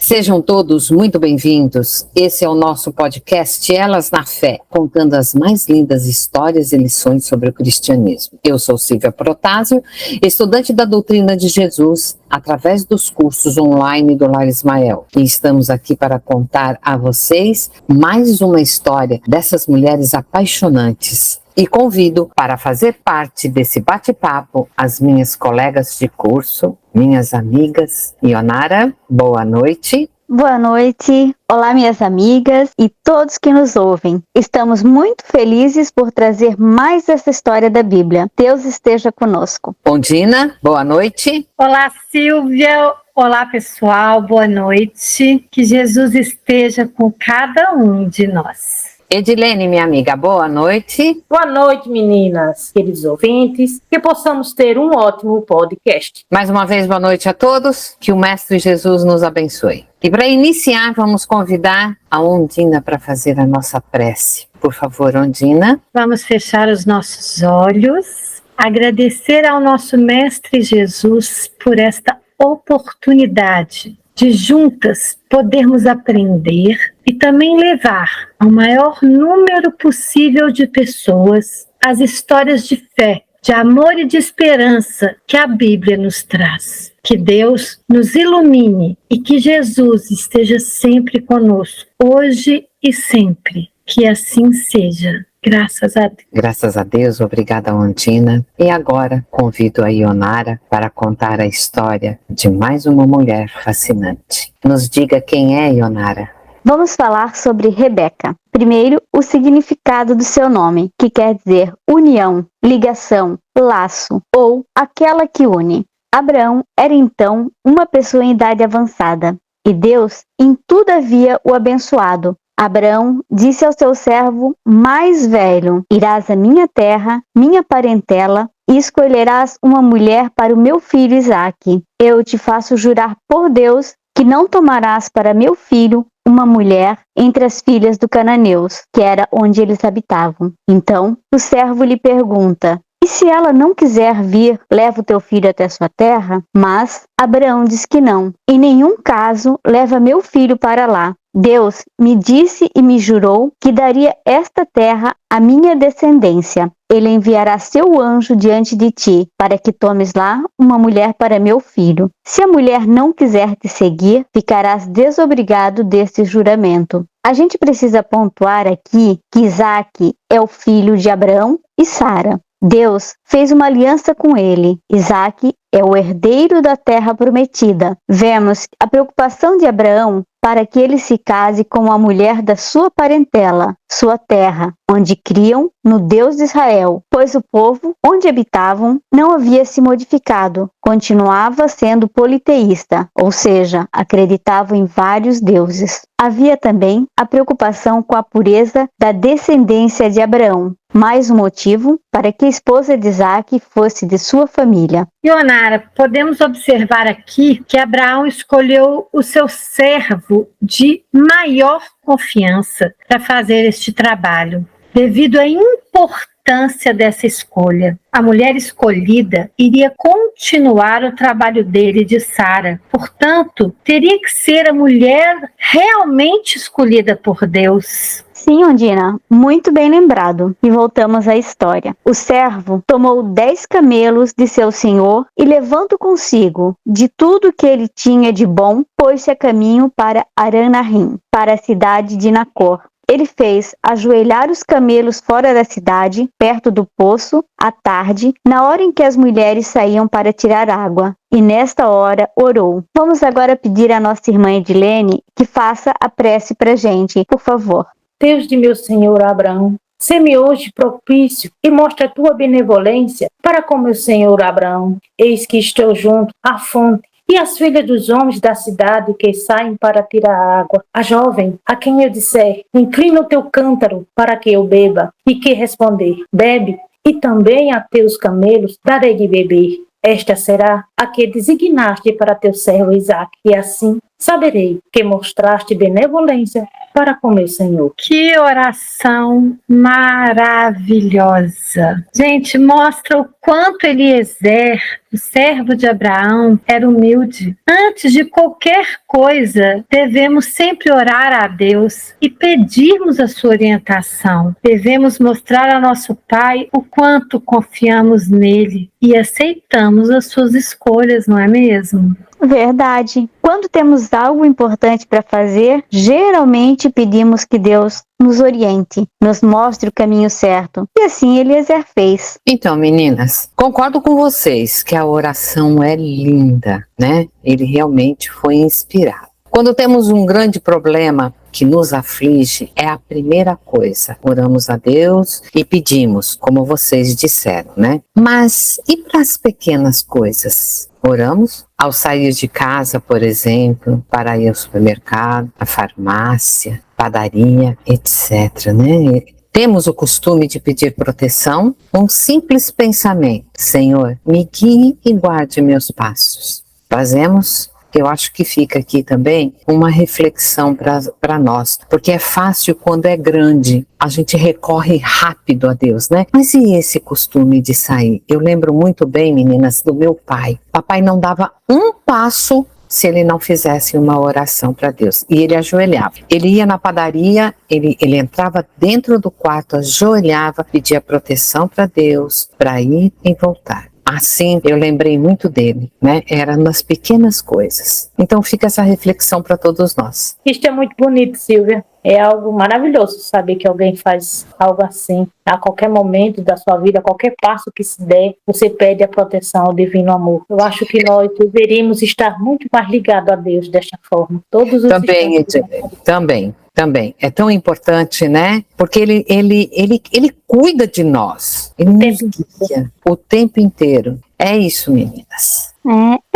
Sejam todos muito bem-vindos. Esse é o nosso podcast Elas na Fé, contando as mais lindas histórias e lições sobre o cristianismo. Eu sou Silvia Protásio, estudante da doutrina de Jesus, através dos cursos online do Lar Ismael. E estamos aqui para contar a vocês mais uma história dessas mulheres apaixonantes. E convido para fazer parte desse bate-papo as minhas colegas de curso, minhas amigas. Ionara, boa noite. Boa noite. Olá, minhas amigas e todos que nos ouvem. Estamos muito felizes por trazer mais essa história da Bíblia. Deus esteja conosco. Ondina, boa noite. Olá, Silvia. Olá, pessoal. Boa noite. Que Jesus esteja com cada um de nós. Edilene, minha amiga, boa noite. Boa noite, meninas, queridos ouvintes, que possamos ter um ótimo podcast. Mais uma vez, boa noite a todos, que o Mestre Jesus nos abençoe. E para iniciar, vamos convidar a Ondina para fazer a nossa prece. Por favor, Ondina. Vamos fechar os nossos olhos, agradecer ao nosso Mestre Jesus por esta oportunidade de juntas podermos aprender e também levar ao maior número possível de pessoas as histórias de fé, de amor e de esperança que a Bíblia nos traz. Que Deus nos ilumine e que Jesus esteja sempre conosco, hoje e sempre. Que assim seja. Graças a Deus. Graças a Deus, obrigada, Ondina. E agora convido a Ionara para contar a história de mais uma mulher fascinante. Nos diga quem é Ionara. Vamos falar sobre Rebeca. Primeiro, o significado do seu nome, que quer dizer união, ligação, laço ou aquela que une. Abraão era então uma pessoa em idade avançada e Deus em tudo havia o abençoado. Abraão disse ao seu servo mais velho: irás à minha terra, minha parentela, e escolherás uma mulher para o meu filho Isaque. Eu te faço jurar por Deus que não tomarás para meu filho uma mulher entre as filhas do cananeus, que era onde eles habitavam. Então o servo lhe pergunta: e se ela não quiser vir, leva o teu filho até sua terra? Mas Abraão diz que não. Em nenhum caso leva meu filho para lá. Deus me disse e me jurou que daria esta terra à minha descendência. Ele enviará seu anjo diante de ti, para que tomes lá uma mulher para meu filho. Se a mulher não quiser te seguir, ficarás desobrigado deste juramento. A gente precisa pontuar aqui que Isaque é o filho de Abraão e Sara. Deus fez uma aliança com ele. Isaque é o herdeiro da terra prometida. Vemos a preocupação de Abraão para que ele se case com a mulher da sua parentela, sua terra, onde criam no Deus de Israel, pois o povo onde habitavam não havia se modificado, continuava sendo politeísta, ou seja, acreditava em vários deuses. Havia também a preocupação com a pureza da descendência de Abraão, mais um motivo para que a esposa de Isaque fosse de sua família. Ionara, podemos observar aqui que Abraão escolheu o seu servo de maior confiança para fazer este trabalho, devido à importância dessa escolha. A mulher escolhida iria continuar o trabalho dele e de Sara. Portanto, teria que ser a mulher realmente escolhida por Deus. Sim, Ondina, muito bem lembrado. E voltamos à história. O servo tomou 10 camelos de seu senhor e, levando consigo de tudo que ele tinha de bom, pôs-se a caminho para Aranaim, para a cidade de Nacor. Ele fez ajoelhar os camelos fora da cidade, perto do poço, à tarde, na hora em que as mulheres saíam para tirar água. E nesta hora orou. Vamos agora pedir à nossa irmã Edilene que faça a prece para a gente, por favor. Deus de meu senhor Abraão, sê-me hoje propício e mostra a tua benevolência para com meu senhor Abraão. Eis que estou junto à fonte e as filhas dos homens da cidade que saem para tirar água. A jovem, a quem eu disser, inclina o teu cântaro para que eu beba, e que responder, bebe, e também a teus camelos darei de beber. Esta será a que designaste para teu servo Isaque, e assim saberei que mostraste benevolência para com meu Senhor. Que oração maravilhosa! Gente, mostra o quanto Eliezer, o servo de Abraão, era humilde. Antes de qualquer coisa, devemos sempre orar a Deus e pedirmos a sua orientação. Devemos mostrar a nosso Pai o quanto confiamos nele e aceitamos as suas escolhas, não é mesmo? Verdade. Quando temos algo importante para fazer, geralmente pedimos que Deus nos oriente, nos mostre o caminho certo. E assim Eliezer fez. Então, meninas, concordo com vocês que a oração é linda, né? Ele realmente foi inspirado. Quando temos um grande problema que nos aflige, é a primeira coisa. Oramos a Deus e pedimos, como vocês disseram, né? Mas e para as pequenas coisas? Oramos ao sair de casa, por exemplo, para ir ao supermercado, à farmácia, padaria, etc., né? Temos o costume de pedir proteção, um simples pensamento: Senhor, me guie e guarde meus passos. Fazemos? Eu acho que fica aqui também uma reflexão para nós, porque é fácil quando é grande, a gente recorre rápido a Deus, né? Mas e esse costume de sair? Eu lembro muito bem, meninas, do meu pai. Papai não dava um passo se ele não fizesse uma oração para Deus. E ele ajoelhava. Ele ia na padaria, ele entrava dentro do quarto, ajoelhava, pedia proteção para Deus, para ir e voltar. Assim, eu lembrei muito dele, né? Era nas pequenas coisas. Então fica essa reflexão para todos nós. Isto é muito bonito, Silvia. É algo maravilhoso saber que alguém faz algo assim. A qualquer momento da sua vida, a qualquer passo que se der, você pede a proteção ao divino amor. Eu acho que nós deveríamos estar muito mais ligados a Deus desta forma. Todos os Também, Edilene, também. É tão importante, né? Porque ele cuida de nós. Ele nos guia o tempo inteiro. É isso, meninas.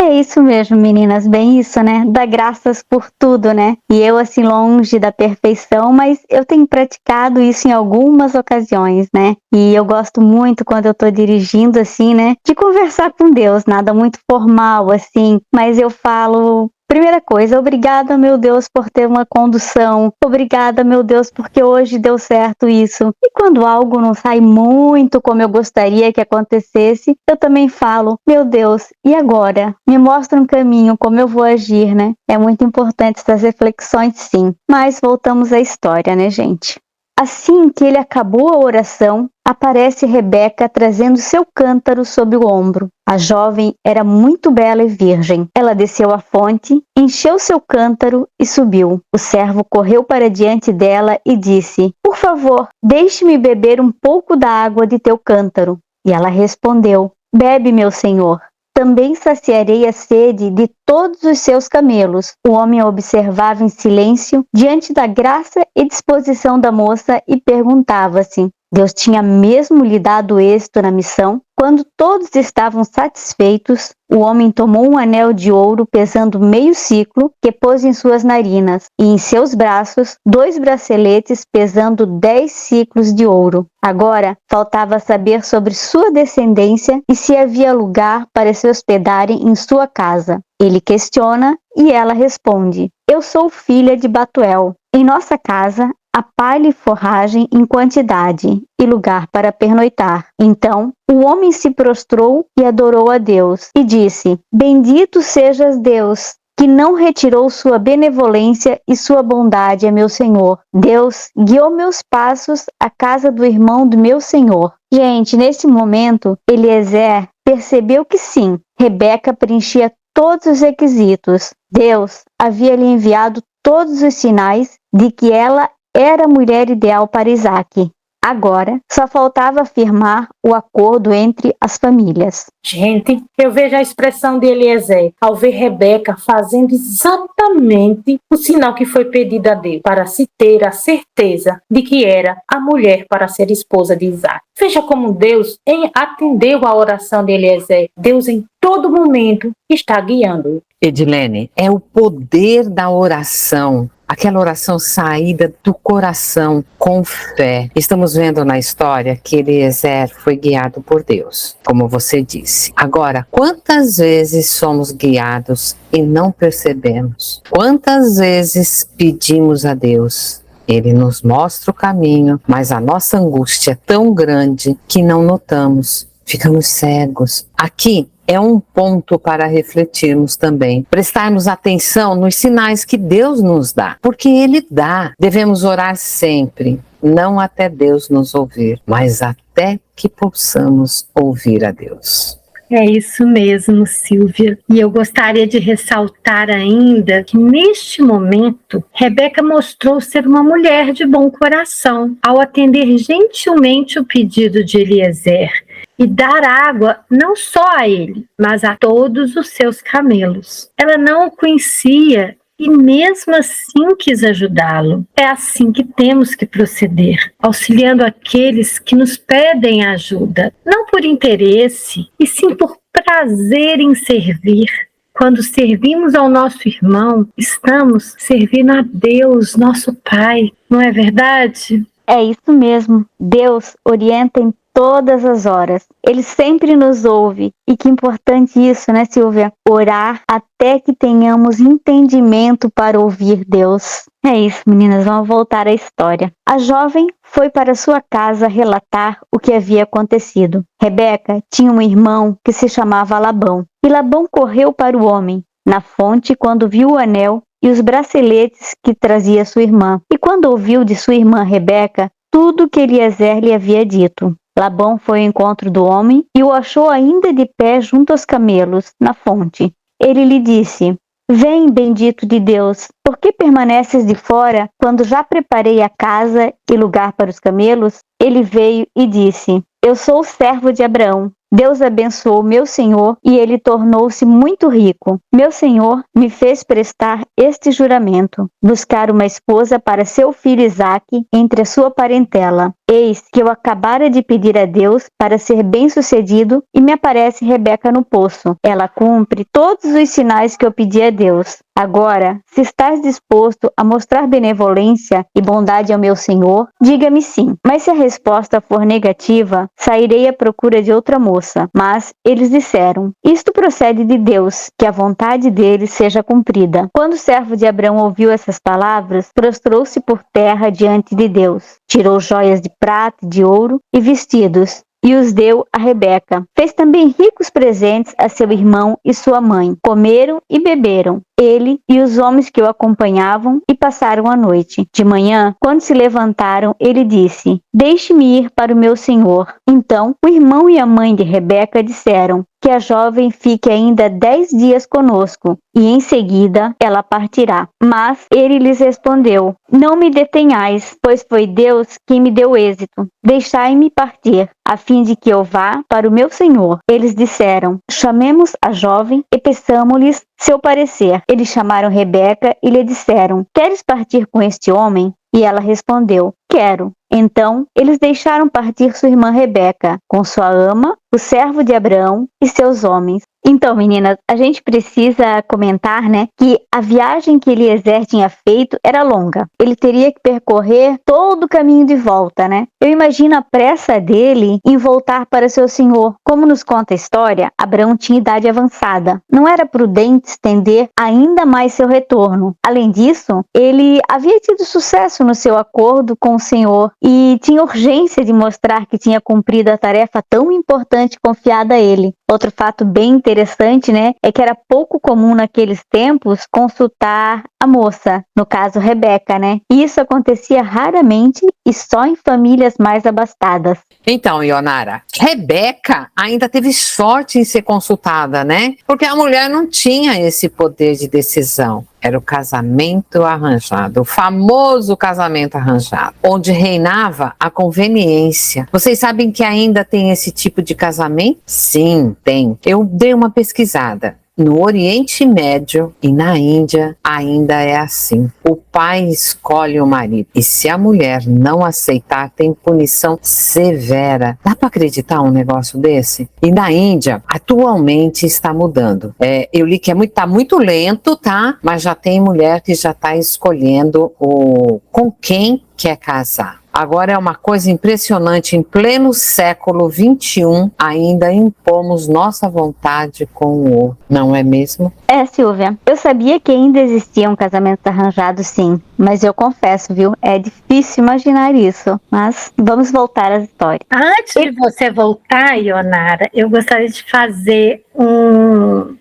É isso mesmo, meninas, bem isso, né? Dá graças por tudo, né? E eu, assim, longe da perfeição, mas eu tenho praticado isso em algumas ocasiões, né? E eu gosto muito quando eu tô dirigindo, assim, né? De conversar com Deus, nada muito formal, assim, mas eu falo... Primeira coisa, obrigada, meu Deus, por ter uma condução. Obrigada, meu Deus, porque hoje deu certo isso. E quando algo não sai muito como eu gostaria que acontecesse, eu também falo, meu Deus, e agora? Me mostra um caminho, como eu vou agir, né? É muito importante essas reflexões, sim. Mas voltamos à história, né, gente? Assim que ele acabou a oração, aparece Rebeca trazendo seu cântaro sob o ombro. A jovem era muito bela e virgem. Ela desceu à fonte, encheu seu cântaro e subiu. O servo correu para diante dela e disse: Por favor, deixe-me beber um pouco da água de teu cântaro. E ela respondeu: Bebe, meu senhor. Também saciarei a sede de todos os seus camelos. O homem a observava em silêncio, diante da graça e disposição da moça, e perguntava-se: Deus tinha mesmo lhe dado êxito na missão? Quando todos estavam satisfeitos, o homem tomou um anel de ouro pesando meio siclo, que pôs em suas narinas, e em seus braços 2 braceletes pesando 10 siclos de ouro. Agora, faltava saber sobre sua descendência e se havia lugar para se hospedarem em sua casa. Ele questiona e ela responde: Eu sou filha de Batuel. Em nossa casa há palha e forragem em quantidade e lugar para pernoitar. Então o homem se prostrou e adorou a Deus e disse: Bendito sejas Deus, que não retirou sua benevolência e sua bondade a meu senhor. Deus guiou meus passos à casa do irmão do meu senhor. Gente, nesse momento, Eliezer percebeu que sim, Rebeca preenchia todos os requisitos. Deus havia lhe enviado todos os sinais de que ela era a mulher ideal para Isaac. Agora, só faltava firmar o acordo entre as famílias. Gente, eu vejo a expressão de Eliezer ao ver Rebeca fazendo exatamente o sinal que foi pedido a Deus, para se ter a certeza de que era a mulher para ser esposa de Isaac. Veja como Deus atendeu a oração de Eliezer. Deus em todo momento está guiando. Edilene, é o poder da oração. Aquela oração saída do coração com fé. Estamos vendo na história que Eliezer foi guiado por Deus, como você disse. Agora, quantas vezes somos guiados e não percebemos? Quantas vezes pedimos a Deus Ele nos mostra o caminho, mas a nossa angústia é tão grande que não notamos, ficamos cegos. Aqui é um ponto para refletirmos também, prestarmos atenção nos sinais que Deus nos dá, porque Ele dá. Devemos orar sempre, não até Deus nos ouvir, mas até que possamos ouvir a Deus. É isso mesmo, Silvia. E eu gostaria de ressaltar ainda que, neste momento, Rebeca mostrou ser uma mulher de bom coração, ao atender gentilmente o pedido de Eliezer e dar água não só a ele, mas a todos os seus camelos. Ela não o conhecia e mesmo assim quis ajudá-lo. É assim que temos que proceder, auxiliando aqueles que nos pedem ajuda, não por interesse, e sim por prazer em servir. Quando servimos ao nosso irmão, estamos servindo a Deus, nosso Pai, não é verdade? É isso mesmo. Deus orienta em todas as horas. Ele sempre nos ouve. E que importante isso, né, Silvia? Orar até que tenhamos entendimento para ouvir Deus. É isso, meninas, vamos voltar à história. A jovem foi para sua casa relatar o que havia acontecido. Rebeca tinha um irmão que se chamava Labão. E Labão correu para o homem na fonte quando viu o anel e os braceletes que trazia sua irmã. E quando ouviu de sua irmã Rebeca tudo que Eliezer lhe havia dito. Labão foi ao encontro do homem e o achou ainda de pé junto aos camelos, na fonte. Ele lhe disse: Vem, bendito de Deus, por que permaneces de fora quando já preparei a casa e lugar para os camelos? Ele veio e disse: Eu sou o servo de Abraão. Deus abençoou meu senhor e ele tornou-se muito rico. Meu senhor me fez prestar este juramento: buscar uma esposa para seu filho Isaque entre a sua parentela. Eis que eu acabara de pedir a Deus para ser bem-sucedido e me aparece Rebeca no poço. Ela cumpre todos os sinais que eu pedi a Deus. Agora, se estás disposto a mostrar benevolência e bondade ao meu senhor, diga-me sim. Mas se a resposta for negativa, sairei à procura de outra moça. Mas eles disseram: Isto procede de Deus, que a vontade dele seja cumprida. Quando o servo de Abraão ouviu essas palavras, prostrou-se por terra diante de Deus. Tirou joias de prata e de ouro e vestidos, e os deu a Rebeca. Fez também ricos presentes a seu irmão e sua mãe. Comeram e beberam, ele e os homens que o acompanhavam, e passaram a noite. De manhã, quando se levantaram, ele disse: Deixe-me ir para o meu senhor. Então, o irmão e a mãe de Rebeca disseram: Que a jovem fique ainda 10 dias conosco, e em seguida ela partirá. Mas ele lhes respondeu: Não me detenhais, pois foi Deus quem me deu êxito. Deixai-me partir, a fim de que eu vá para o meu senhor. Eles disseram: Chamemos a jovem e peçamo-lhes seu parecer. Eles chamaram Rebeca e lhe disseram: Queres partir com este homem? E ela respondeu: Quero. Então, eles deixaram partir sua irmã Rebeca, com sua ama, o servo de Abraão e seus homens. Então, meninas, a gente precisa comentar, né, que a viagem que Eliezer tinha feito era longa. Ele teria que percorrer todo o caminho de volta, né? Eu imagino a pressa dele em voltar para seu senhor. Como nos conta a história, Abraão tinha idade avançada. Não era prudente estender ainda mais seu retorno. Além disso, ele havia tido sucesso no seu acordo com o Senhor e tinha urgência de mostrar que tinha cumprido a tarefa tão importante confiada a ele. Outro fato bem interessante, né, é que era pouco comum naqueles tempos consultar a moça, no caso Rebeca, né? Isso acontecia raramente e só em famílias mais abastadas. Então, Ionara, Rebeca ainda teve sorte em ser consultada, né? Porque a mulher não tinha esse poder de decisão. Era o casamento arranjado, o famoso casamento arranjado, onde reinava a conveniência. Vocês sabem que ainda tem esse tipo de casamento? Sim, tem. Eu dei uma pesquisada. No Oriente Médio e na Índia ainda é assim. O pai escolhe o marido e se a mulher não aceitar, tem punição severa. Dá para acreditar um negócio desse? E na Índia, atualmente está mudando. Eu li que tá muito lento, tá? Mas já tem mulher que já está escolhendo com quem quer casar. Agora é uma coisa impressionante, em pleno século XXI, ainda impomos nossa vontade com o outro, não é mesmo? Silvia, eu sabia que ainda existiam casamentos arranjados, sim, mas eu confesso, viu? É difícil imaginar isso, mas vamos voltar às histórias. Antes de você voltar, Ionara, eu gostaria de fazer uma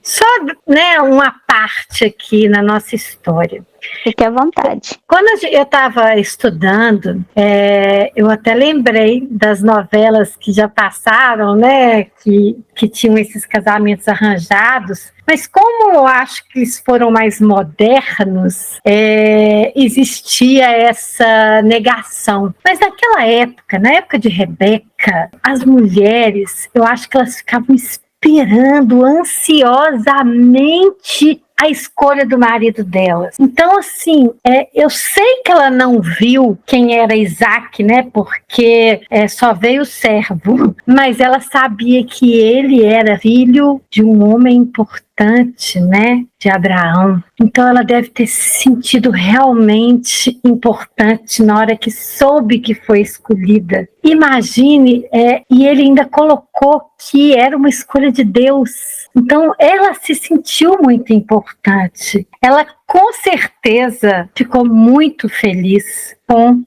parte aqui na nossa história. Fique à vontade. Quando eu estava estudando, eu até lembrei das novelas que já passaram, né, que tinham esses casamentos arranjados, mas como eu acho que eles foram mais modernos, existia essa negação. Mas naquela época, na época de Rebeca, as mulheres, eu acho que elas ficavam esperando ansiosamente a escolha do marido delas. Então, assim, eu sei que ela não viu quem era Isaac, né? Porque só veio o servo, mas ela sabia que ele era filho de um homem importante, né? De Abraão. Então, ela deve ter se sentido realmente importante na hora que soube que foi escolhida. Imagine, e ele ainda colocou que era uma escolha de Deus. Então, ela se sentiu muito importante. Ela, com certeza, ficou muito feliz com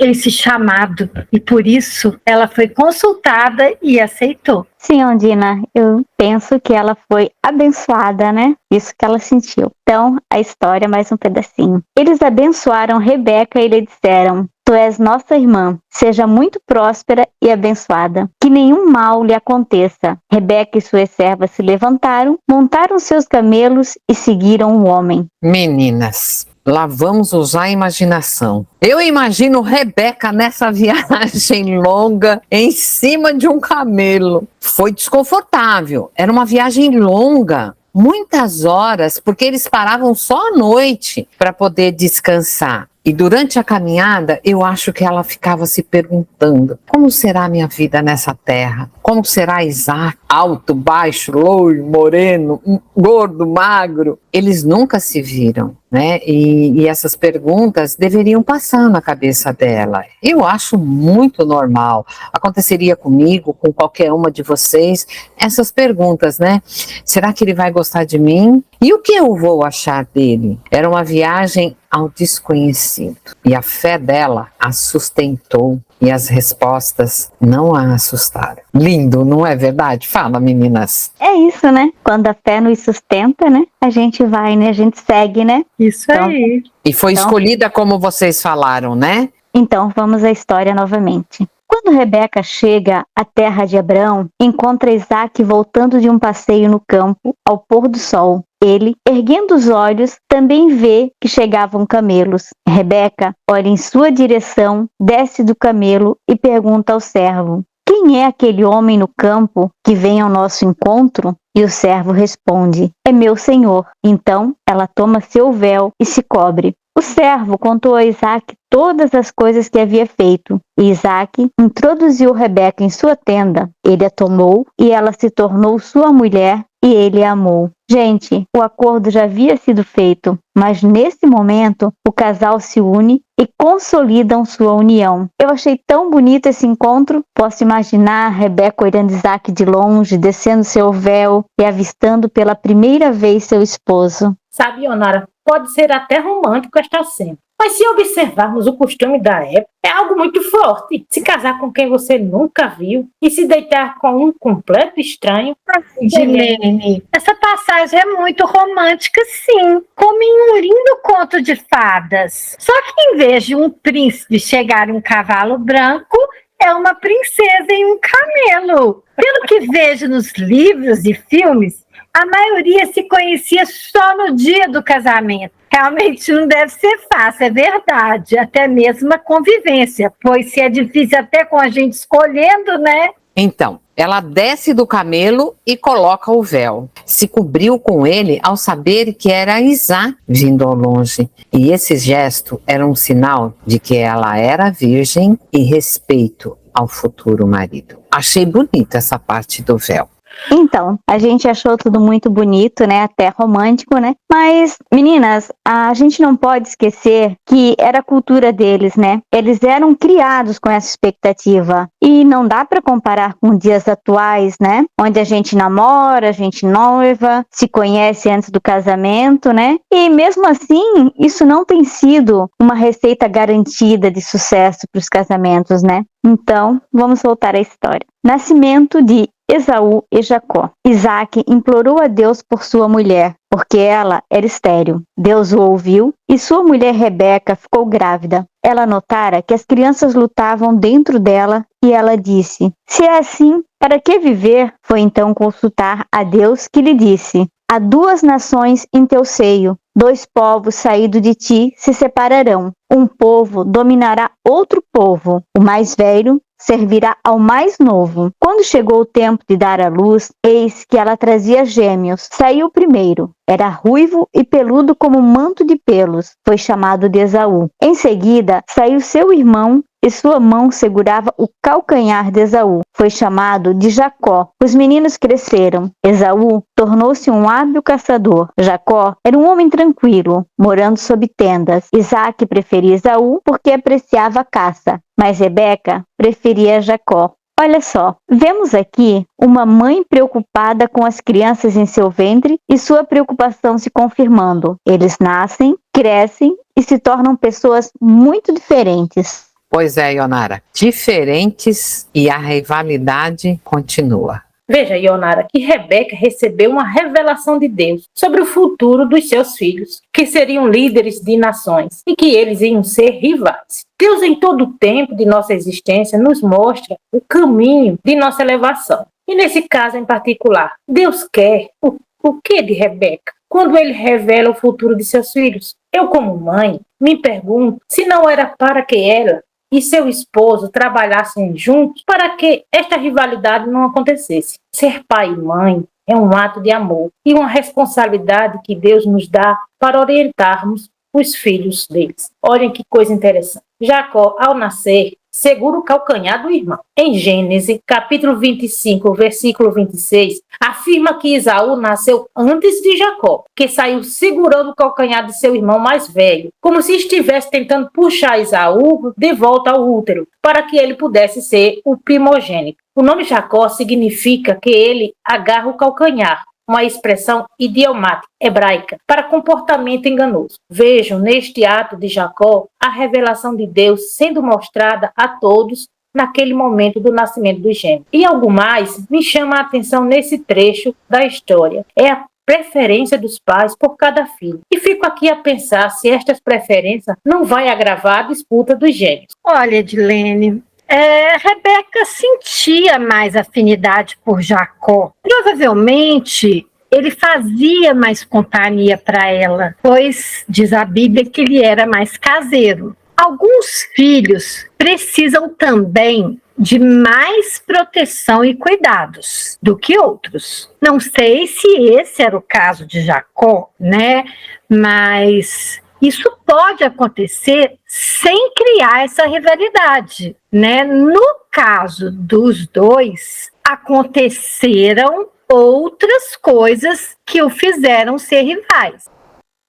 esse chamado. E, por isso, ela foi consultada e aceitou. Sim, Ondina, eu penso que ela foi abençoada, né? Isso que ela sentiu. Então, a história, mais um pedacinho. Eles abençoaram Rebeca e lhe disseram: Tu és nossa irmã, seja muito próspera e abençoada, que nenhum mal lhe aconteça. Rebeca e suas servas se levantaram, montaram seus camelos e seguiram o homem. Meninas, lá vamos usar a imaginação. Eu imagino Rebeca nessa viagem longa em cima de um camelo. Foi desconfortável, era uma viagem longa. Muitas horas, porque eles paravam só à noite para poder descansar. E durante a caminhada, eu acho que ela ficava se perguntando: como será a minha vida nessa terra? Como será Isaac? Alto, baixo, loiro, moreno, gordo, magro? Eles nunca se viram, né? E essas perguntas deveriam passar na cabeça dela. Eu acho muito normal. Aconteceria comigo, com qualquer uma de vocês, essas perguntas, né? Será que ele vai gostar de mim? E o que eu vou achar dele? Era uma viagem ao desconhecido. E a fé dela a sustentou e as respostas não a assustaram. Lindo, não é verdade? Fala, meninas. É isso, né? Quando a fé nos sustenta, né? A gente vai, né? A gente segue, né? Isso aí. E foi escolhida como vocês falaram, né? Então, vamos à história novamente. Quando Rebeca chega à terra de Abrão, encontra Isaac voltando de um passeio no campo ao pôr do sol. Ele, erguendo os olhos, também vê que chegavam camelos. Rebeca olha em sua direção, desce do camelo e pergunta ao servo: quem é aquele homem no campo que vem ao nosso encontro? E o servo responde: é meu senhor. Então ela toma seu véu e se cobre. O servo contou a Isaac todas as coisas que havia feito. E Isaac introduziu Rebeca em sua tenda. Ele a tomou e ela se tornou sua mulher e ele a amou. Gente, o acordo já havia sido feito, mas nesse momento o casal se une e consolidam sua união. Eu achei tão bonito esse encontro. Posso imaginar Rebeca olhando Isaac de longe, descendo seu véu e avistando pela primeira vez seu esposo. Sabe, Ionara, pode ser até romântico esta cena. Mas se observarmos o costume da época, é algo muito forte. Se casar com quem você nunca viu e se deitar com um completo estranho. Dilene, essa passagem é muito romântica, sim, como em um lindo conto de fadas. Só que em vez de um príncipe chegar em um cavalo branco, é uma princesa em um camelo. Pelo que vejo nos livros e filmes, a maioria se conhecia só no dia do casamento. Realmente não deve ser fácil, é verdade. Até mesmo a convivência, pois se é difícil até com a gente escolhendo, né? Então, ela desce do camelo e coloca o véu. Se cobriu com ele ao saber que era Isaac vindo ao longe. E esse gesto era um sinal de que ela era virgem e respeito ao futuro marido. Achei bonita essa parte do véu. Então, a gente achou tudo muito bonito, né? Até romântico, né? Mas, meninas, a gente não pode esquecer que era a cultura deles, né? Eles eram criados com essa expectativa. E não dá para comparar com dias atuais, né? Onde a gente namora, a gente noiva, se conhece antes do casamento, né? E mesmo assim, isso não tem sido uma receita garantida de sucesso para os casamentos, né? Então, vamos voltar à história. Nascimento de Esaú e Jacó. Isaac implorou a Deus por sua mulher, porque ela era estéril. Deus o ouviu e sua mulher Rebeca ficou grávida. Ela notara que as crianças lutavam dentro dela e ela disse: "Se é assim, para que viver?" Foi então consultar a Deus, que lhe disse: "Há duas nações em teu seio, dois povos saídos de ti se separarão. Um povo dominará outro povo, o mais velho servirá ao mais novo." Quando chegou o tempo de dar à luz, eis que ela trazia gêmeos. Saiu o primeiro. Era ruivo e peludo como um manto de pelos. Foi chamado de Esaú. Em seguida, saiu seu irmão e sua mão segurava o calcanhar de Esaú. Foi chamado de Jacó. Os meninos cresceram. Esaú tornou-se um hábil caçador. Jacó era um homem tranquilo, morando sob tendas. Isaac preferia Esaú porque apreciava a caça, mas Rebeca preferia Jacó. Olha só, vemos aqui uma mãe preocupada com as crianças em seu ventre e sua preocupação se confirmando. Eles nascem, crescem e se tornam pessoas muito diferentes. Pois é, Ionara, diferentes e a rivalidade continua. Veja, Ionara, que Rebeca recebeu uma revelação de Deus sobre o futuro dos seus filhos, que seriam líderes de nações e que eles iam ser rivais. Deus, em todo o tempo de nossa existência, nos mostra o caminho de nossa elevação. E nesse caso em particular, Deus quer o que de Rebeca? Quando ele revela o futuro de seus filhos? Eu, como mãe, me pergunto se não era para que ela e seu esposo trabalhassem juntos para que esta rivalidade não acontecesse. Ser pai e mãe é um ato de amor e uma responsabilidade que Deus nos dá para orientarmos os filhos deles. Olhem que coisa interessante. Jacó, ao nascer, segura o calcanhar do irmão. Em Gênesis, capítulo 25, versículo 26, afirma que Esaú nasceu antes de Jacó, que saiu segurando o calcanhar de seu irmão mais velho, como se estivesse tentando puxar Esaú de volta ao útero, para que ele pudesse ser o primogênito. O nome Jacó significa que ele agarra o calcanhar, uma expressão idiomática hebraica para comportamento enganoso. Vejam neste ato de Jacó a revelação de Deus sendo mostrada a todos naquele momento do nascimento dos gêmeos. E algo mais me chama a atenção nesse trecho da história. É a preferência dos pais por cada filho. E fico aqui a pensar se estas preferências não vai agravar a disputa dos gêmeos. Olha, Edilene, Rebeca sentia mais afinidade por Jacó. Provavelmente ele fazia mais companhia para ela, pois diz a Bíblia que ele era mais caseiro. Alguns filhos precisam também de mais proteção e cuidados do que outros. Não sei se esse era o caso de Jacó, né? Mas isso pode acontecer sem criar essa rivalidade, né? No caso dos dois, aconteceram outras coisas que o fizeram ser rivais.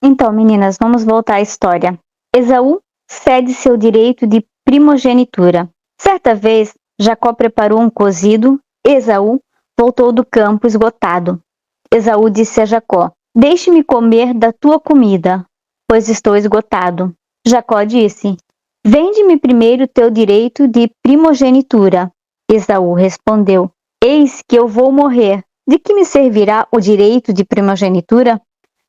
Então, meninas, vamos voltar à história. Esaú cede seu direito de primogenitura. Certa vez, Jacó preparou um cozido. Esaú voltou do campo esgotado. Esaú disse a Jacó: "Deixe-me comer da tua comida, pois estou esgotado." Jacó disse: "Vende-me primeiro teu direito de primogenitura." Esaú respondeu: "Eis que eu vou morrer. De que me servirá o direito de primogenitura?"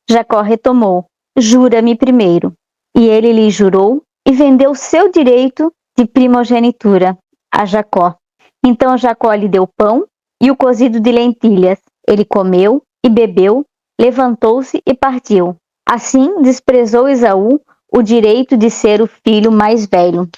Jacó retomou: "Jura-me primeiro." E ele lhe jurou e vendeu seu direito de primogenitura a Jacó. Então Jacó lhe deu pão e o cozido de lentilhas. Ele comeu e bebeu, levantou-se e partiu. Assim desprezou Esaú o direito de ser o filho mais velho.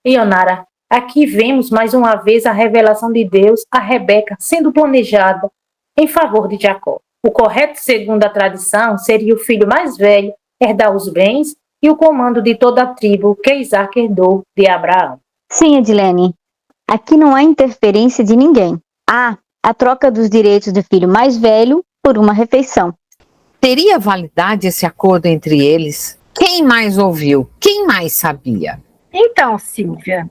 Ionara, aqui vemos mais uma vez a revelação de Deus a Rebeca sendo planejada em favor de Jacó. O correto, segundo a tradição, seria o filho mais velho herdar os bens e o comando de toda a tribo que Isaac herdou de Abraão. Sim, Edilene, aqui não há interferência de ninguém. Há a troca dos direitos do filho mais velho por uma refeição. Teria validade esse acordo entre eles? Quem mais ouviu? Quem mais sabia? Então, Silvia,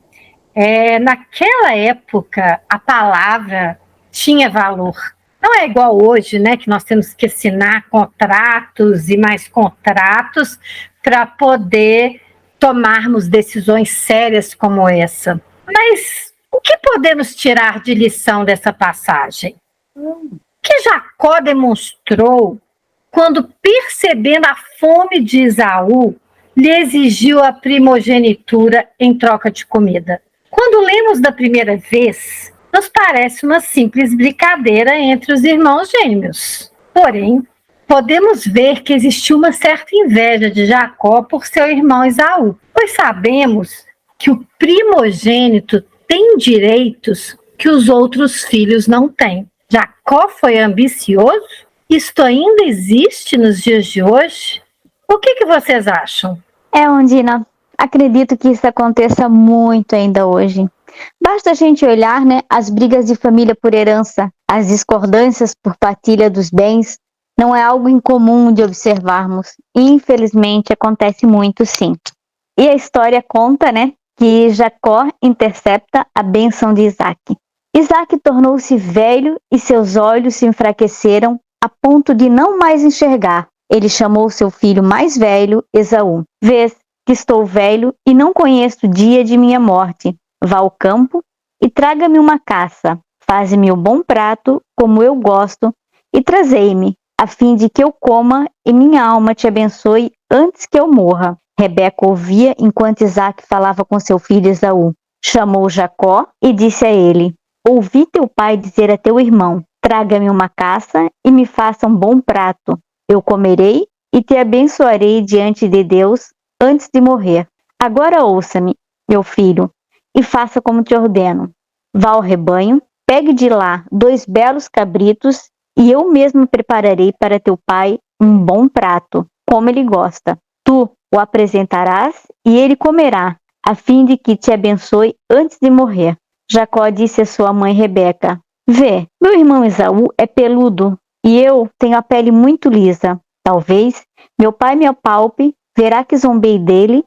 naquela época a palavra tinha valor. Não é igual hoje, né, que nós temos que assinar contratos e mais contratos para poder tomarmos decisões sérias como essa. Mas o que podemos tirar de lição dessa passagem? Que Jacó demonstrou quando, percebendo a fome de Esaú, lhe exigiu a primogenitura em troca de comida. Quando lemos da primeira vez, nos parece uma simples brincadeira entre os irmãos gêmeos. Porém, podemos ver que existiu uma certa inveja de Jacó por seu irmão Esaú, pois sabemos que o primogênito tem direitos que os outros filhos não têm. Jacó foi ambicioso? Isto ainda existe nos dias de hoje? O que vocês acham? Ondina, acredito que isso aconteça muito ainda hoje. Basta a gente olhar, as brigas de família por herança, as discordâncias por partilha dos bens, não é algo incomum de observarmos. Infelizmente, acontece muito, sim. E a história conta, que Jacó intercepta a bênção de Isaac. Isaac tornou-se velho e seus olhos se enfraqueceram a ponto de não mais enxergar. Ele chamou seu filho mais velho, Esaú. Vês que estou velho e não conheço o dia de minha morte. Vá ao campo e traga-me uma caça. Faze-me um bom prato, como eu gosto, e trazei-me, a fim de que eu coma e minha alma te abençoe antes que eu morra. Rebeca ouvia enquanto Isaac falava com seu filho Esaú. Chamou Jacó e disse a ele: ouvi teu pai dizer a teu irmão: traga-me uma caça e me faça um bom prato. Eu comerei e te abençoarei diante de Deus antes de morrer. Agora ouça-me, meu filho, e faça como te ordeno. Vá ao rebanho, pegue de lá 2 belos cabritos e eu mesmo prepararei para teu pai um bom prato, como ele gosta. Tu o apresentarás e ele comerá, a fim de que te abençoe antes de morrer. Jacó disse a sua mãe Rebeca: vê, meu irmão Esaú é peludo e eu tenho a pele muito lisa. Talvez meu pai me apalpe, verá que zombei dele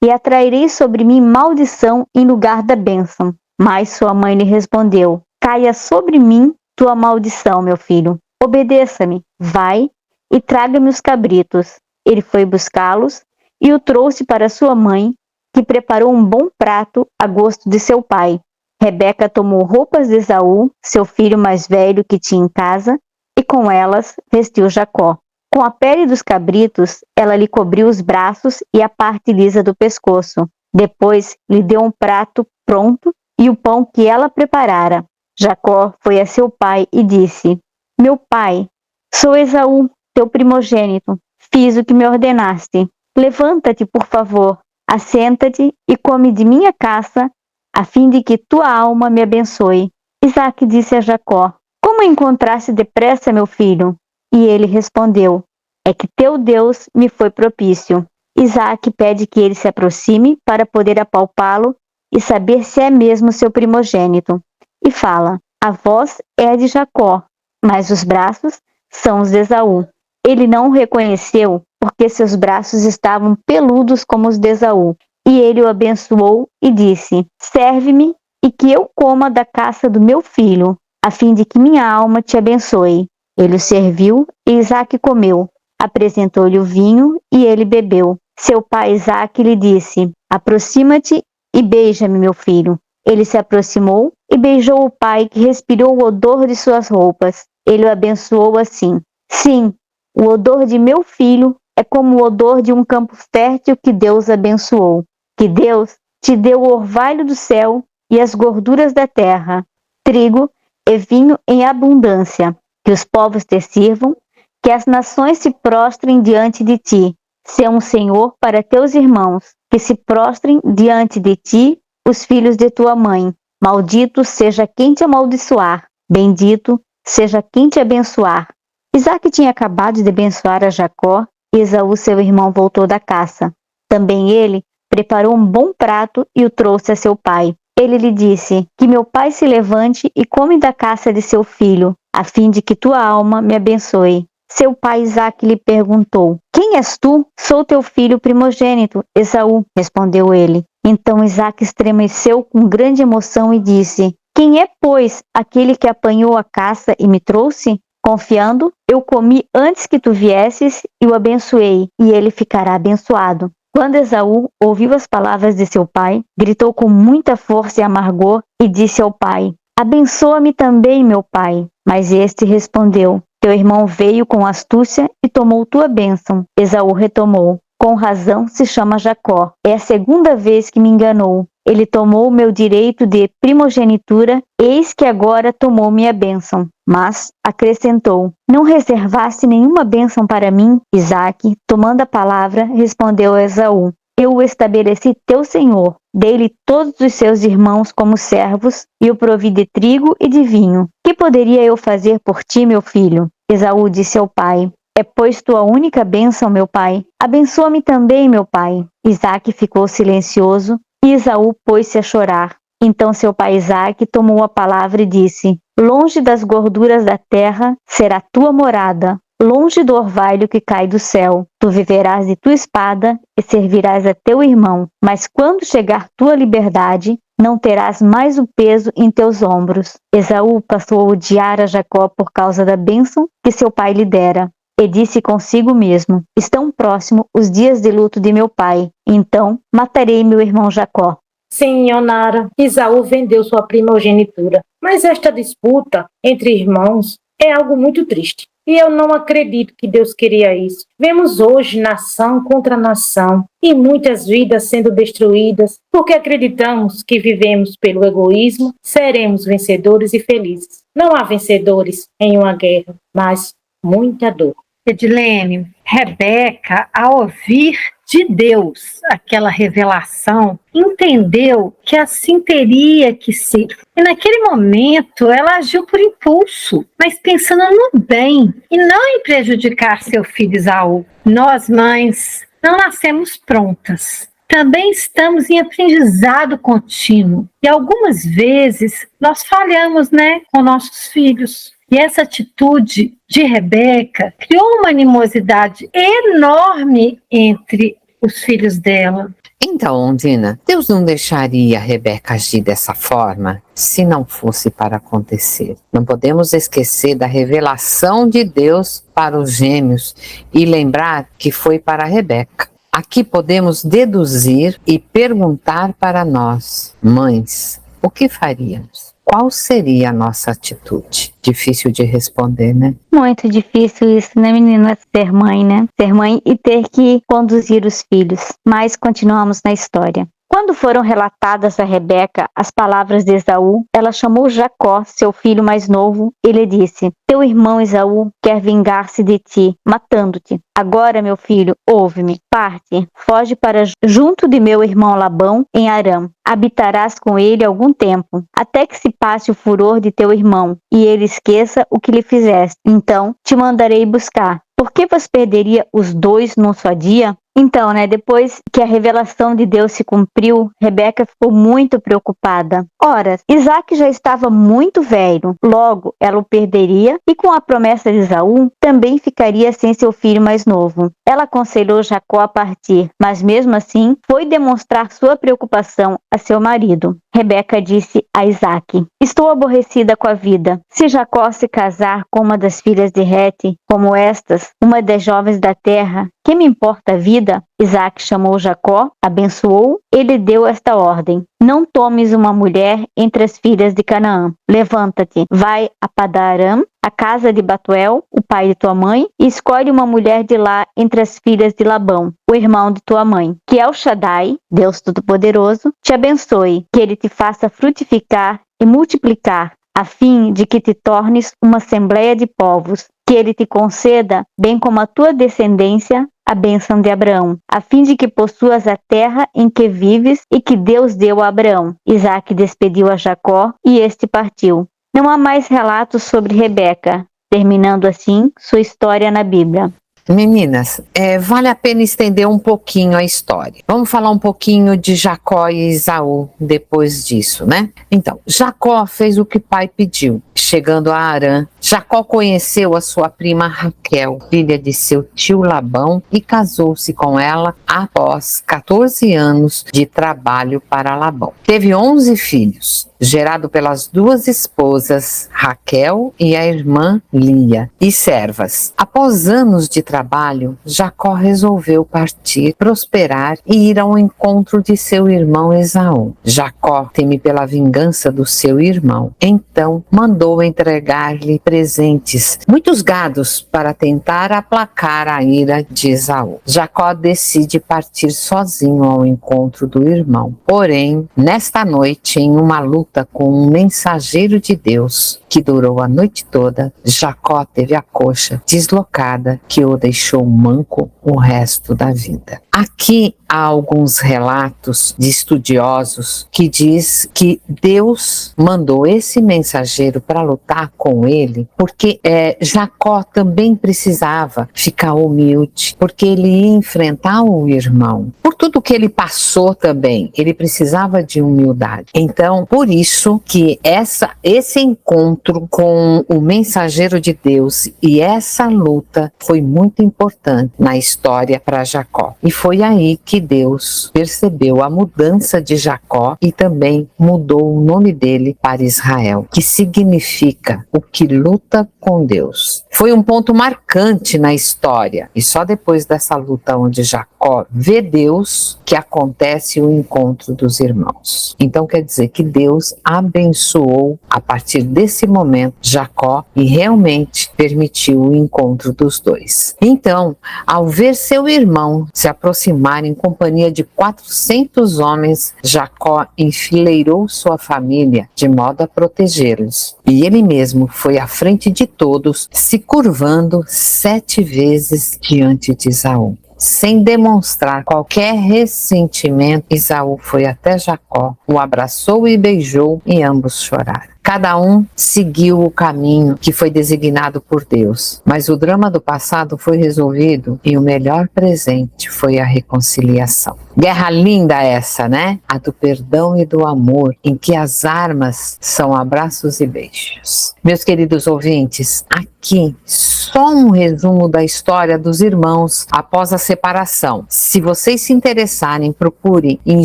e atrairei sobre mim maldição em lugar da bênção. Mas sua mãe lhe respondeu: caia sobre mim tua maldição, meu filho. Obedeça-me, vai e traga-me os cabritos. Ele foi buscá-los e o trouxe para sua mãe, que preparou um bom prato a gosto de seu pai. Rebeca tomou roupas de Esaú, seu filho mais velho que tinha em casa, e com elas vestiu Jacó. Com a pele dos cabritos, ela lhe cobriu os braços e a parte lisa do pescoço. Depois lhe deu um prato pronto e o pão que ela preparara. Jacó foi a seu pai e disse: meu pai, sou Esaú, teu primogênito. Fiz o que me ordenaste. Levanta-te, por favor, assenta-te e come de minha caça, a fim de que tua alma me abençoe. Isaac disse a Jacó: como encontraste depressa, meu filho? E ele respondeu: é que teu Deus me foi propício. Isaac pede que ele se aproxime para poder apalpá-lo e saber se é mesmo seu primogênito. E fala: a voz é a de Jacó, mas os braços são os de Esaú. Ele não o reconheceu porque seus braços estavam peludos como os de Esaú. E ele o abençoou e disse: serve-me e que eu coma da caça do meu filho, a fim de que minha alma te abençoe. Ele o serviu e Isaac comeu. Apresentou-lhe o vinho e ele bebeu. Seu pai Isaac lhe disse: aproxima-te e beija-me, meu filho. Ele se aproximou e beijou o pai, que respirou o odor de suas roupas. Ele o abençoou assim: sim, o odor de meu filho é como o odor de um campo fértil que Deus abençoou. Que Deus te deu o orvalho do céu e as gorduras da terra, trigo e vinho em abundância. Que os povos te sirvam, que as nações se prostrem diante de ti. Sê um senhor para teus irmãos, que se prostrem diante de ti os filhos de tua mãe. Maldito seja quem te amaldiçoar, bendito seja quem te abençoar. Isaac tinha acabado de abençoar a Jacó, e Esaú, seu irmão, voltou da caça. Também ele preparou um bom prato e o trouxe a seu pai. Ele lhe disse: que meu pai se levante e come da caça de seu filho, a fim de que tua alma me abençoe. Seu pai Isaque lhe perguntou: quem és tu? Sou teu filho primogênito, Esaú, respondeu ele. Então Isaque estremeceu com grande emoção e disse: quem é, pois, aquele que apanhou a caça e me trouxe? Confiando, eu comi antes que tu viesses e o abençoei, e ele ficará abençoado. Quando Esaú ouviu as palavras de seu pai, gritou com muita força e amargor e disse ao pai: abençoa-me também, meu pai. Mas este respondeu: teu irmão veio com astúcia e tomou tua bênção. Esaú retomou: com razão se chama Jacó. É a segunda vez que me enganou. Ele tomou o meu direito de primogenitura, eis que agora tomou minha bênção. Mas, acrescentou, não reservaste nenhuma bênção para mim? Isaque, tomando a palavra, respondeu a Esaú: eu o estabeleci teu senhor, dei-lhe todos os seus irmãos como servos, e o provi de trigo e de vinho. Que poderia eu fazer por ti, meu filho? Esaú disse ao pai: é pois tua única bênção, meu pai. Abençoa-me também, meu pai. Isaque ficou silencioso, e Esaú pôs-se a chorar. Então seu pai Isaque tomou a palavra e disse: longe das gorduras da terra será tua morada, longe do orvalho que cai do céu. Tu viverás de tua espada e servirás a teu irmão. Mas quando chegar tua liberdade, não terás mais o peso em teus ombros. Esaú passou a odiar a Jacó por causa da bênção que seu pai lhe dera. E disse consigo mesmo: estão próximos os dias de luto de meu pai, então matarei meu irmão Jacó. Sim, Onara, Esaú vendeu sua primogenitura. Mas esta disputa entre irmãos é algo muito triste. E eu não acredito que Deus queria isso. Vemos hoje nação contra nação e muitas vidas sendo destruídas porque acreditamos que vivemos pelo egoísmo, seremos vencedores e felizes. Não há vencedores em uma guerra, mas muita dor. Edilene, Rebeca, ao ouvir de Deus aquela revelação, entendeu que assim teria que ser. E naquele momento ela agiu por impulso, mas pensando no bem e não em prejudicar seu filho Esaú. Nós, mães, não nascemos prontas. Também estamos em aprendizado contínuo. E algumas vezes nós falhamos, com nossos filhos. E essa atitude de Rebeca criou uma animosidade enorme entre os filhos dela. Então, Dina, Deus não deixaria a Rebeca agir dessa forma se não fosse para acontecer. Não podemos esquecer da revelação de Deus para os gêmeos e lembrar que foi para a Rebeca. Aqui podemos deduzir e perguntar para nós, mães, o que faríamos? Qual seria a nossa atitude? Difícil de responder, né? Muito difícil isso, né, menina? Ser mãe, né? Ser mãe e ter que conduzir os filhos. Mas continuamos na história. Quando foram relatadas a Rebeca as palavras de Esaú, ela chamou Jacó, seu filho mais novo, e lhe disse: teu irmão Esaú quer vingar-se de ti, matando-te. Agora, meu filho, ouve-me. Parte, foge para junto de meu irmão Labão, em Aram. Habitarás com ele algum tempo, até que se passe o furor de teu irmão, e ele esqueça o que lhe fizeste. Então te mandarei buscar. Por que vos perderia os dois num só dia? Então, depois que a revelação de Deus se cumpriu, Rebeca ficou muito preocupada. Ora, Isaque já estava muito velho, logo ela o perderia e com a promessa de Esaú, também ficaria sem seu filho mais novo. Ela aconselhou Jacó a partir, mas mesmo assim foi demonstrar sua preocupação a seu marido. Rebeca disse a Isaque: estou aborrecida com a vida. Se Jacó se casar com uma das filhas de Hete, como estas, uma das jovens da terra, que me importa a vida? Isaque chamou Jacó, abençoou e lhe deu esta ordem: não tomes uma mulher entre as filhas de Canaã. Levanta-te, vai a Padan-aram, a casa de Batuel, o pai de tua mãe, e escolhe uma mulher de lá entre as filhas de Labão, o irmão de tua mãe. Que El Shaddai, Deus Todo-Poderoso, te abençoe, que ele te faça frutificar e multiplicar, a fim de que te tornes uma assembleia de povos, que ele te conceda, bem como a tua descendência, a bênção de Abraão, a fim de que possuas a terra em que vives e que Deus deu a Abraão. Isaque despediu a Jacó e este partiu. Não há mais relatos sobre Rebeca, terminando assim sua história na Bíblia. Meninas, vale a pena estender um pouquinho a história. Vamos falar um pouquinho de Jacó e Esaú depois disso, né? Então, Jacó fez o que o pai pediu. Chegando a Harã, Jacó conheceu a sua prima Raquel, filha de seu tio Labão, e casou-se com ela após 14 anos de trabalho para Labão. Teve 11 filhos, gerado pelas duas esposas, Raquel e a irmã Lia, e servas. Após anos de trabalho, Jacó resolveu partir, prosperar e ir ao encontro de seu irmão Esaú. Jacó teme pela vingança do seu irmão, então mandou entregar-lhe presentes, muitos gados, para tentar aplacar a ira de Esaú. Jacó decide partir sozinho ao encontro do irmão. Porém, nesta noite, em uma luta com um mensageiro de Deus, que durou a noite toda, Jacó teve a coxa deslocada, que o deixou manco o resto da vida. Aqui há alguns relatos de estudiosos que diz que Deus mandou esse mensageiro para lutar com ele, porque Jacó também precisava ficar humilde, porque ele ia enfrentar o irmão. Por tudo que ele passou também, ele precisava de humildade. Então, por isso que esse encontro com o mensageiro de Deus e essa luta foi muito importante na história para Jacó. E foi aí que Deus percebeu a mudança de Jacó e também mudou o nome dele para Israel, que significa o que luta com Deus. Foi um ponto marcante na história, e só depois dessa luta onde Jacó vê Deus que acontece o encontro dos irmãos. Então quer dizer que Deus abençoou a partir desse momento Jacó e realmente permitiu o encontro dos dois. Então, ao ver seu irmão se aproximar em companhia de 400 homens, Jacó enfileirou sua família de modo a protegê-los. E ele mesmo foi à frente de todos, se curvando 7 vezes diante de Esaú. Sem demonstrar qualquer ressentimento, Esaú foi até Jacó, o abraçou e beijou, e ambos choraram. Cada um seguiu o caminho que foi designado por Deus, mas o drama do passado foi resolvido e o melhor presente foi a reconciliação. Guerra linda essa, né? A do perdão e do amor, em que as armas são abraços e beijos. Meus queridos ouvintes, aqui só um resumo da história dos irmãos após a separação. Se vocês se interessarem, procurem em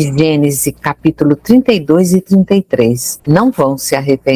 Gênesis capítulo 32 e 33. Não vão se arrepender.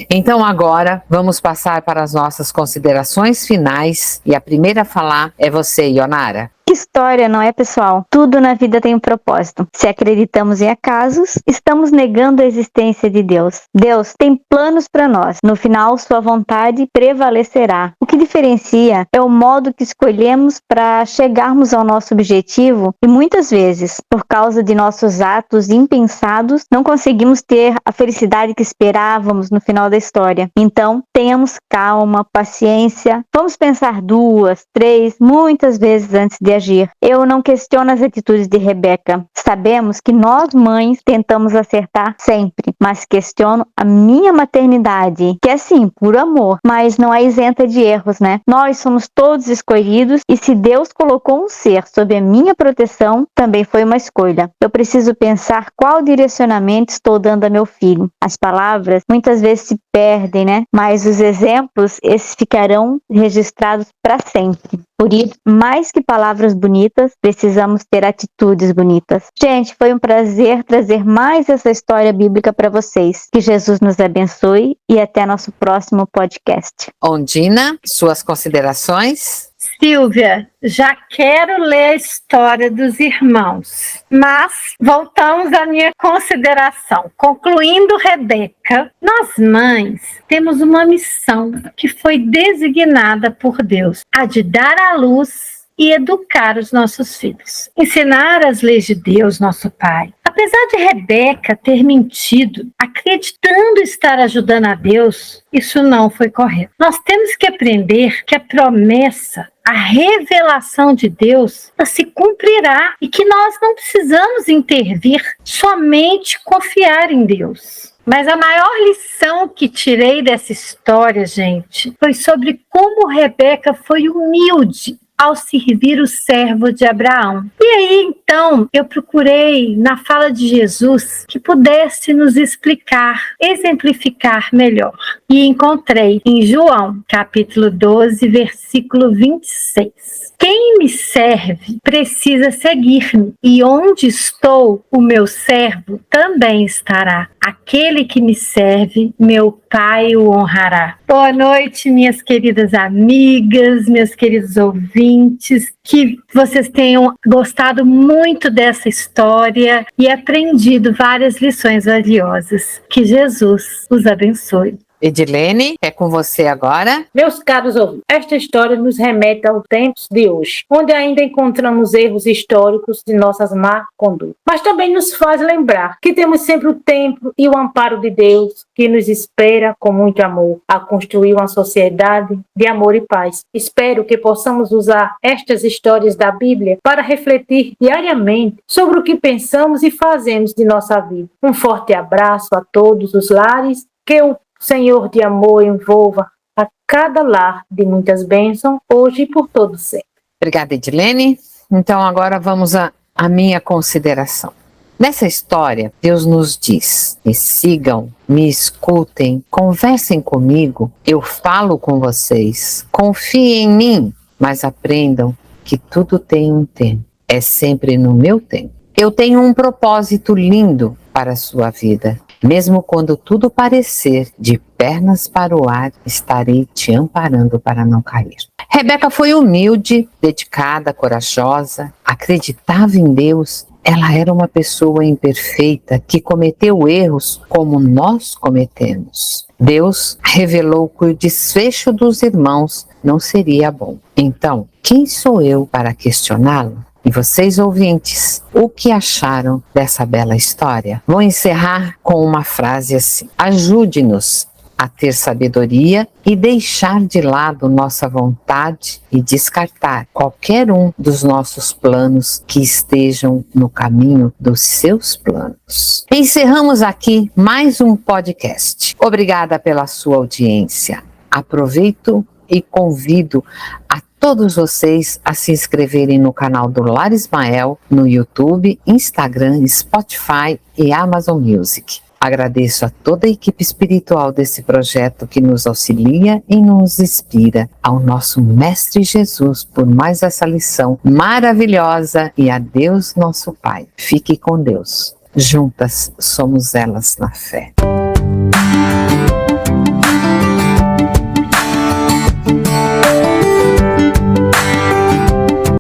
Então agora vamos passar para as nossas considerações finais, e a primeira a falar é você, Ionara. Que história, não é, pessoal? Tudo na vida tem um propósito. Se acreditamos em acasos, estamos negando a existência de Deus. Deus tem planos para nós. No final, sua vontade prevalecerá. O que diferencia é o modo que escolhemos para chegarmos ao nosso objetivo, e muitas vezes, por causa de nossos atos impensados, não conseguimos ter a felicidade que esperávamos no final da história. Então, tenhamos calma, paciência. Vamos pensar 2, 3, muitas vezes antes de agir. Eu não questiono as atitudes de Rebeca. Sabemos que nós, mães, tentamos acertar sempre, mas questiono a minha maternidade, que é sim, por amor, mas não é isenta de erros, né? Nós somos todos escolhidos, e se Deus colocou um ser sob a minha proteção, também foi uma escolha. Eu preciso pensar qual direcionamento estou dando a meu filho. As palavras muitas vezes se perdem, né? Mas os exemplos, esses ficarão registrados para sempre. Por isso, mais que palavras bonitas, precisamos ter atitudes bonitas. Gente, foi um prazer trazer mais essa história bíblica para vocês. Que Jesus nos abençoe e até nosso próximo podcast. Ondina, suas considerações? Silvia, já quero ler a história dos irmãos, mas voltamos à minha consideração. Concluindo Rebeca, nós mães temos uma missão que foi designada por Deus, a de dar à luz e educar os nossos filhos. Ensinar as leis de Deus, nosso Pai. Apesar de Rebeca ter mentido, acreditando estar ajudando a Deus, isso não foi correto. Nós temos que aprender que a promessa, a revelação de Deus, ela se cumprirá e que nós não precisamos intervir, somente confiar em Deus. Mas a maior lição que tirei dessa história, gente, foi sobre como Rebeca foi humilde ao servir o servo de Abraão. E aí, então, eu procurei na fala de Jesus que pudesse nos explicar, exemplificar melhor. E encontrei em João, capítulo 12, versículo 26. Quem me serve precisa seguir-me, e onde estou, o meu servo também estará. Aquele que me serve, meu Pai o honrará. Boa noite, minhas queridas amigas, meus queridos ouvintes, que vocês tenham gostado muito dessa história e aprendido várias lições valiosas. Que Jesus os abençoe. Edilene, é com você agora. Meus caros ouvintes, esta história nos remete aos tempos de hoje, onde ainda encontramos erros históricos de nossas má condutas. Mas também nos faz lembrar que temos sempre o tempo e o amparo de Deus, que nos espera com muito amor a construir uma sociedade de amor e paz. Espero que possamos usar estas histórias da Bíblia para refletir diariamente sobre o que pensamos e fazemos de nossa vida. Um forte abraço a todos os lares, que o Senhor de amor envolva a cada lar de muitas bênçãos, hoje e por todo sempre. Obrigada, Edilene. Então agora vamos à minha consideração. Nessa história, Deus nos diz: me sigam, me escutem, conversem comigo, eu falo com vocês, confiem em mim, mas aprendam que tudo tem um tempo, é sempre no meu tempo. Eu tenho um propósito lindo para a sua vida. Mesmo quando tudo parecer de pernas para o ar, estarei te amparando para não cair. Rebeca foi humilde, dedicada, corajosa, acreditava em Deus. Ela era uma pessoa imperfeita que cometeu erros como nós cometemos. Deus revelou que o desfecho dos irmãos não seria bom. Então, quem sou eu para questioná-lo? E vocês, ouvintes, o que acharam dessa bela história? Vou encerrar com uma frase assim: ajude-nos a ter sabedoria e deixar de lado nossa vontade e descartar qualquer um dos nossos planos que estejam no caminho dos seus planos. Encerramos aqui mais um podcast. Obrigada pela sua audiência. Aproveito e convido a todos vocês a se inscreverem no canal do Lar Ismael no YouTube, Instagram, Spotify e Amazon Music. Agradeço a toda a equipe espiritual desse projeto que nos auxilia e nos inspira, ao nosso Mestre Jesus por mais essa lição maravilhosa, e a Deus nosso Pai. Fique com Deus. Juntas somos elas na fé.